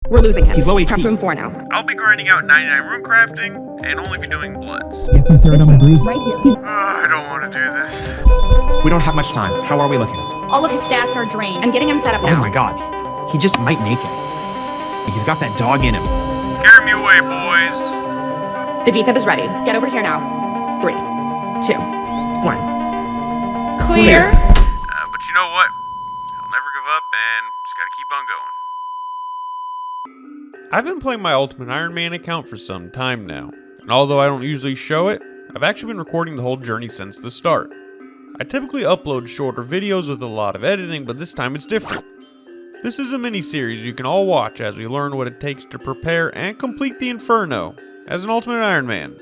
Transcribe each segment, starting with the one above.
We're losing him. He's low HP. Prep room 4 now. I'll be grinding out 99 rune crafting and only be doing bloods. Get some Ceratum and Bruise. Right here. I don't want to do this. We don't have much time. How are we looking? All of his stats are drained. I'm getting him set up now. Oh my god. He just might make it. He's got that dog in him. Carry me away, boys. The defib is ready. Get over here now. 3, 2, 1. Clear. But you know what? I'll never give up and just gotta keep on going. I've been playing my Ultimate Iron Man account for some time now, and although I don't usually show it, I've actually been recording the whole journey since the start. I typically upload shorter videos with a lot of editing, but this time it's different. This is a mini-series you can all watch as we learn what it takes to prepare and complete the Inferno as an Ultimate Iron Man.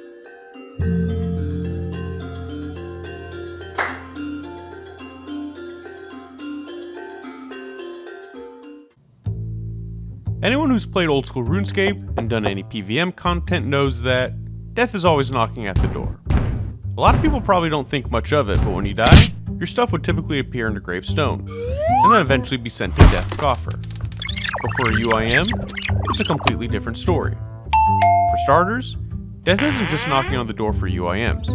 Anyone who's played Old School RuneScape and done any PVM content knows that death is always knocking at the door. A lot of people probably don't think much of it, but when you die, your stuff would typically appear in a gravestone, and then eventually be sent to Death's Coffer. But for a UIM, it's a completely different story. For starters, death isn't just knocking on the door for UIMs.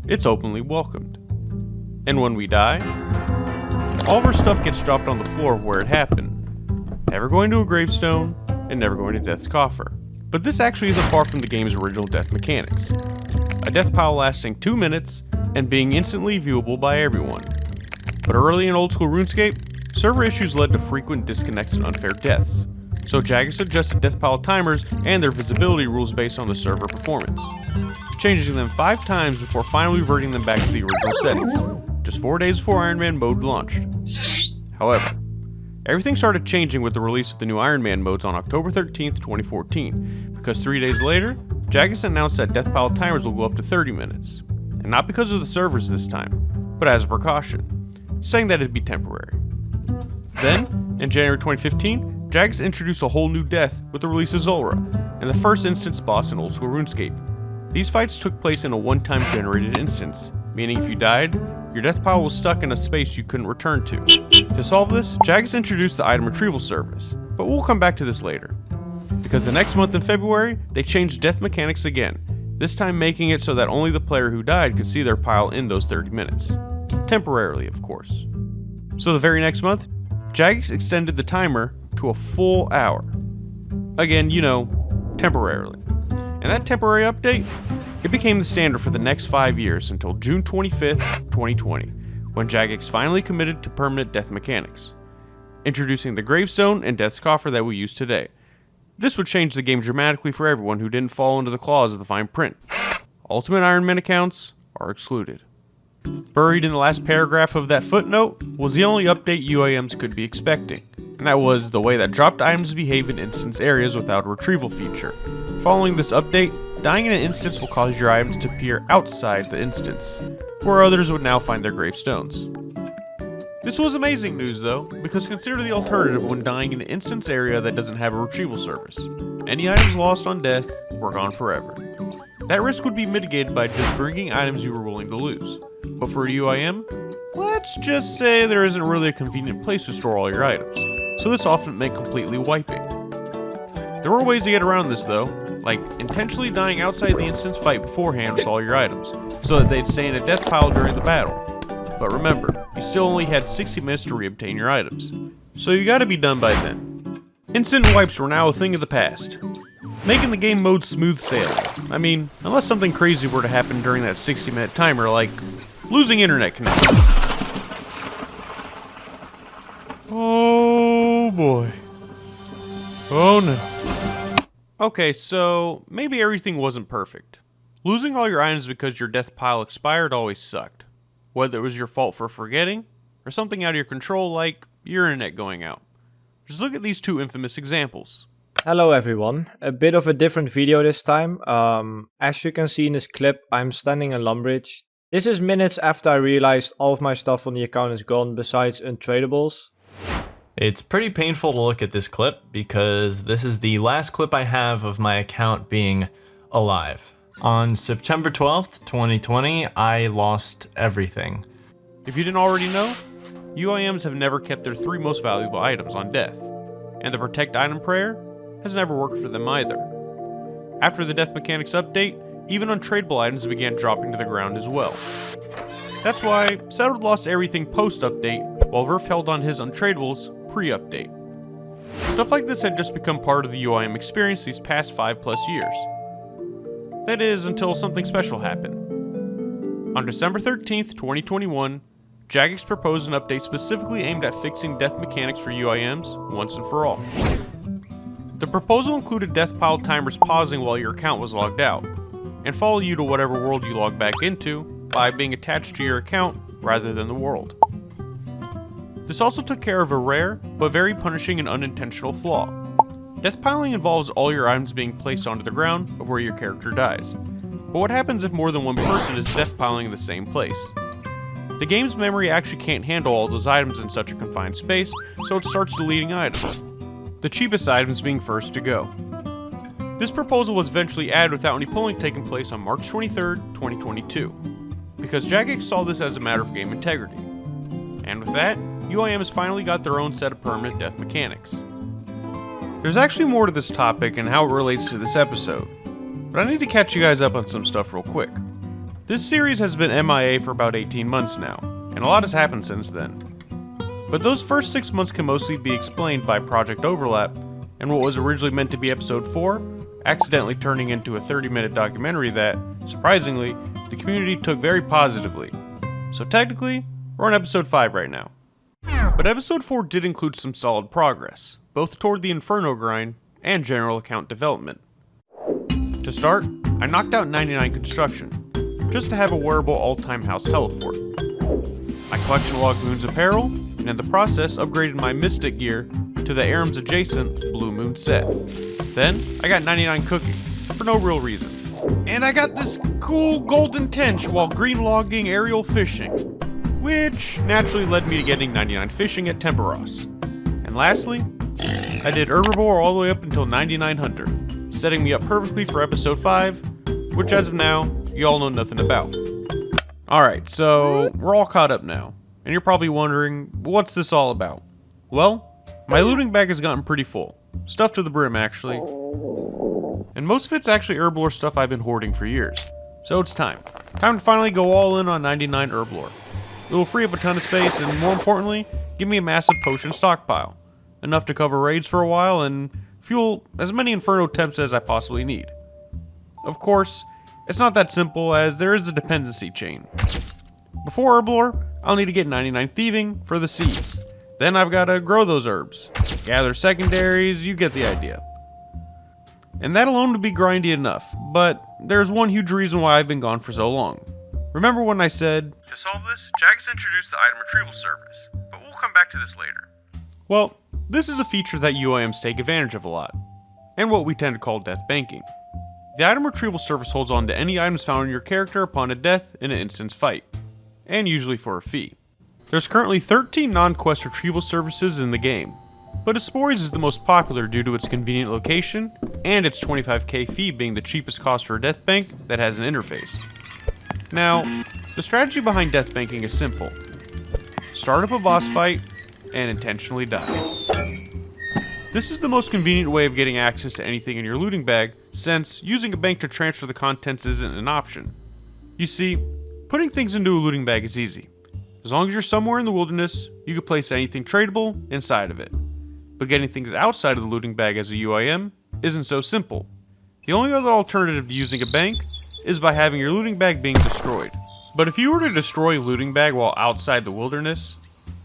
It's openly welcomed. And when we die, all of our stuff gets dropped on the floor where it happened, never going to a gravestone, and never going to Death's Coffer. But this actually isn't far from the game's original death mechanics. A death pile lasting 2 minutes, and being instantly viewable by everyone. But early in Old School RuneScape, server issues led to frequent disconnects and unfair deaths, so Jagex adjusted death pile timers and their visibility rules based on the server performance, changing them 5 times before finally reverting them back to the original settings, just 4 days before Iron Man mode launched. However, everything started changing with the release of the new Iron Man modes on October 13th, 2014, because 3 days later, Jagex announced that death pile timers will go up to 30 minutes, and not because of the servers this time, but as a precaution, saying that it'd be temporary. Then, in January 2015, Jagex introduced a whole new death with the release of Zulrah, and the first instance boss in Old School RuneScape. These fights took place in a one-time generated instance, meaning if you died, your death pile was stuck in a space you couldn't return to. To solve this, Jagex introduced the item retrieval service, but we'll come back to this later. Because the next month in February, they changed death mechanics again, this time making it so that only the player who died could see their pile in those 30 minutes. Temporarily, of course. So the very next month, Jagex extended the timer to a full hour. Again, you know, temporarily. And that temporary update, it became the standard for the next 5 years until June 25th, 2020, when Jagex finally committed to permanent death mechanics, introducing the gravestone and Death's Coffer that we use today. This would change the game dramatically for everyone who didn't fall into the claws of the fine print. Ultimate Iron Man accounts are excluded. Buried in the last paragraph of that footnote was the only update UIMs could be expecting, and that was the way that dropped items behave in instance areas without a retrieval feature. Following this update, dying in an instance will cause your items to appear outside the instance, where others would now find their gravestones. This was amazing news though, because consider the alternative when dying in an instance area that doesn't have a retrieval service. Any items lost on death were gone forever. That risk would be mitigated by just bringing items you were willing to lose. But for a UIM, let's just say there isn't really a convenient place to store all your items, so this often meant completely wiping. There were ways to get around this though, like intentionally dying outside the instance fight beforehand with all your items, so that they'd stay in a death pile during the battle. But remember, you still only had 60 minutes to reobtain your items, so you gotta be done by then. Instant wipes were now a thing of the past, making the game mode smooth sailing. I mean, unless something crazy were to happen during that 60-minute timer, like losing internet connection. Oh boy. Oh no. Okay, so maybe everything wasn't perfect. Losing all your items because your death pile expired always sucked. Whether it was your fault for forgetting, or something out of your control like your internet going out. Just look at these two infamous examples. Hello everyone, a bit of a different video this time. As you can see in this clip, I'm standing in Lumbridge. This is minutes after I realized all of my stuff on the account is gone besides untradables. It's pretty painful to look at this clip because this is the last clip I have of my account being alive. On September 12th, 2020, I lost everything. If you didn't already know, UIMs have never kept their 3 most valuable items on death. and the protect item prayer has never worked for them either. After the death mechanics update, even untradeable items began dropping to the ground as well. That's why Settled lost everything post-update, while Verf held on his untradables pre-update. Stuff like this had just become part of the UIM experience these past 5+ years. That is, until something special happened. On December 13th, 2021, Jagex proposed an update specifically aimed at fixing death mechanics for UIMs once and for all. The proposal included death pile timers pausing while your account was logged out, and follow you to whatever world you log back into by being attached to your account rather than the world. This also took care of a rare, but very punishing and unintentional flaw. Death piling involves all your items being placed onto the ground of where your character dies. But what happens if more than one person is death piling in the same place? The game's memory actually can't handle all those items in such a confined space, so it starts deleting items. The cheapest items being first to go. This proposal was eventually added without any polling taking place on March 23, 2022, because Jagex saw this as a matter of game integrity. And with that, UIM has finally got their own set of permanent death mechanics. There's actually more to this topic and how it relates to this episode, but I need to catch you guys up on some stuff real quick. This series has been MIA for about 18 months now, and a lot has happened since then. But those first 6 months can mostly be explained by project overlap, and what was originally meant to be episode 4, accidentally turning into a 30-minute documentary that, surprisingly, the community took very positively. So technically, we're on episode 5 right now. But episode 4 did include some solid progress, both toward the Inferno grind and general account development. To start, I knocked out 99 construction, just to have a wearable all-time house teleport. I collection logged Moon's apparel, and in the process upgraded my Mystic gear to the Aram's adjacent Blue Moon set. Then, I got 99 cooking, for no real reason. And I got this cool golden tench while green logging aerial fishing, which naturally led me to getting 99 fishing at Temperos. And lastly, I did Herbivore all the way up until 99 Hunter, setting me up perfectly for episode 5, which as of now, you all know nothing about. Alright, so we're all caught up now, and you're probably wondering, what's this all about? Well, my looting bag has gotten pretty full, stuffed to the brim actually, and most of it's actually Herblore stuff I've been hoarding for years. So it's time to finally go all in on 99 Herblore. It will free up a ton of space and, more importantly, give me a massive potion stockpile, enough to cover raids for a while and fuel as many Inferno temps as I possibly need. Of course, it's not that simple, as there is a dependency chain. Before Herblore, I'll need to get 99 thieving for the seeds. Then I've got to grow those herbs, gather secondaries, you get the idea. And that alone would be grindy enough, but there's one huge reason why I've been gone for so long. Remember when I said, to solve this, Jagex introduced the item retrieval service, but we'll come back to this later. Well, this is a feature that UIMs take advantage of a lot, and what we tend to call death banking. The item retrieval service holds on to any items found in your character upon a death in an instance fight, and usually for a fee. There's currently 13 non-quest retrieval services in the game, but Espori's is the most popular due to its convenient location, and its 25k fee being the cheapest cost for a death bank that has an interface. Now, the strategy behind death banking is simple. Start up a boss fight, and intentionally die. This is the most convenient way of getting access to anything in your looting bag, since using a bank to transfer the contents isn't an option. You see, putting things into a looting bag is easy. As long as you're somewhere in the wilderness, you can place anything tradable inside of it. But getting things outside of the looting bag as a UIM isn't so simple. The only other alternative to using a bank is by having your looting bag being destroyed. But if you were to destroy a looting bag while outside the wilderness,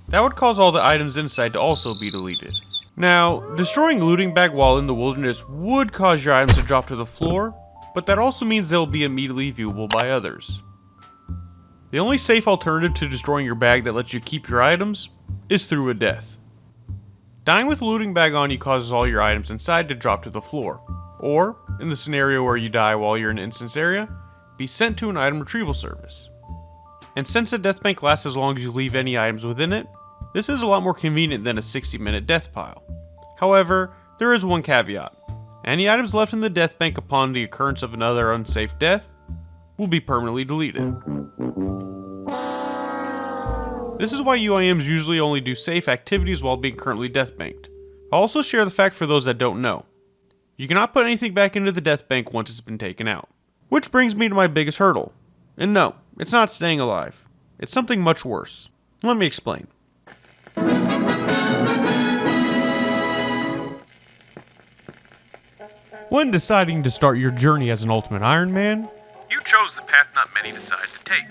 that would cause all the items inside to also be deleted. Now, destroying a looting bag while in the wilderness would cause your items to drop to the floor, but that also means they'll be immediately viewable by others. The only safe alternative to destroying your bag that lets you keep your items is through a death. Dying with a looting bag on you causes all your items inside to drop to the floor, or, in the scenario where you die while you're in an instance area, be sent to an item retrieval service. And since a death bank lasts as long as you leave any items within it, this is a lot more convenient than a 60-minute death pile. However, there is one caveat. Any items left in the death bank upon the occurrence of another unsafe death will be permanently deleted. This is why UIMs usually only do safe activities while being currently death banked. I'll also share the fact for those that don't know. You cannot put anything back into the death bank once it's been taken out. Which brings me to my biggest hurdle. And no, it's not staying alive. It's something much worse. Let me explain. When deciding to start your journey as an Ultimate Iron Man, you chose the path not many decide to take.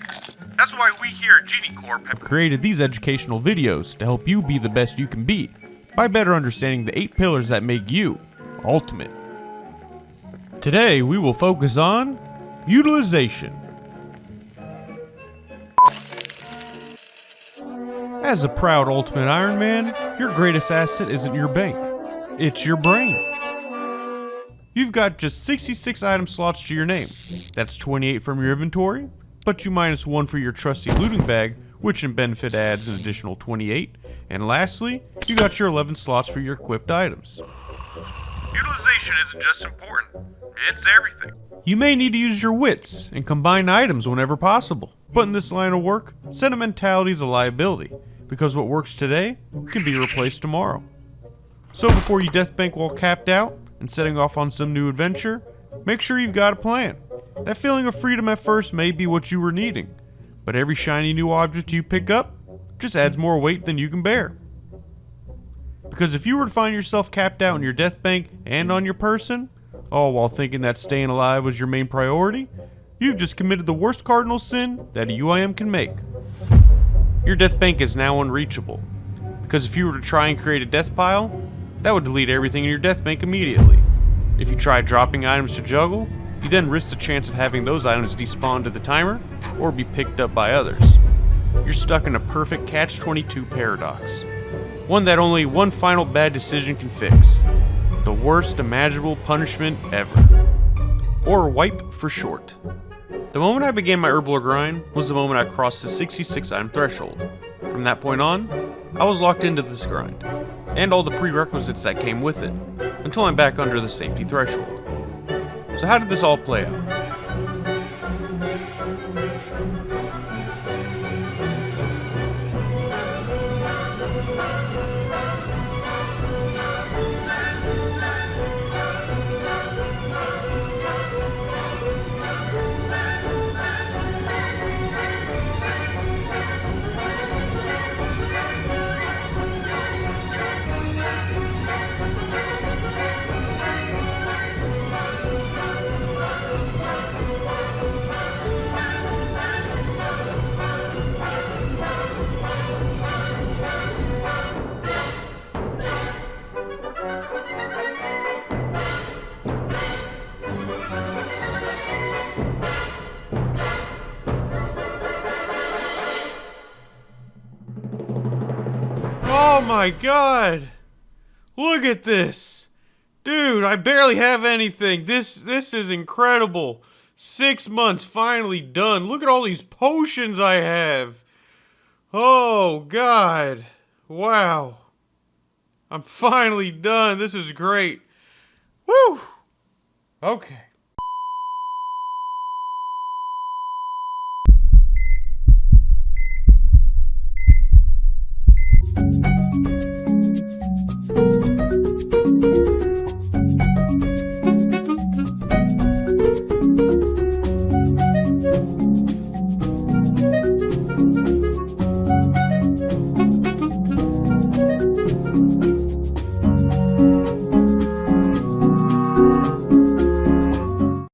That's why we here at Genie Corp have created these educational videos to help you be the best you can be by better understanding the 8 pillars that make you Ultimate. Today we will focus on utilization. As a proud Ultimate Iron Man, your greatest asset isn't your bank, it's your brain. You've got just 66 item slots to your name. That's 28 from your inventory, but you minus 1 for your trusty looting bag, which in benefit adds an additional 28. And lastly, you got your 11 slots for your equipped items. Utilization isn't just important, it's everything. You may need to use your wits and combine items whenever possible. But in this line of work, sentimentality is a liability, because what works today can be replaced tomorrow. So before you death bank while capped out, and setting off on some new adventure, make sure you've got a plan. That feeling of freedom at first may be what you were needing, but every shiny new object you pick up just adds more weight than you can bear. Because if you were to find yourself capped out in your death bank and on your person, all while thinking that staying alive was your main priority, you've just committed the worst cardinal sin that a UIM can make. Your death bank is now unreachable, because if you were to try and create a death pile, that would delete everything in your death bank immediately. If you try dropping items to juggle, you then risk the chance of having those items despawn to the timer or be picked up by others. You're stuck in a perfect catch-22 paradox. One that only one final bad decision can fix. The worst imaginable punishment ever. Or wipe for short. The moment I began my Herblore grind was the moment I crossed the 66 item threshold. From that point on, I was locked into this grind, and all the prerequisites that came with it, until I'm back under the safety threshold. So how did this all play out? Oh my god! Look at this! Dude, I barely have anything. This is incredible. 6 months finally done. Look at all these potions I have. Oh god. Wow. I'm finally done. This is great. Woo! Okay.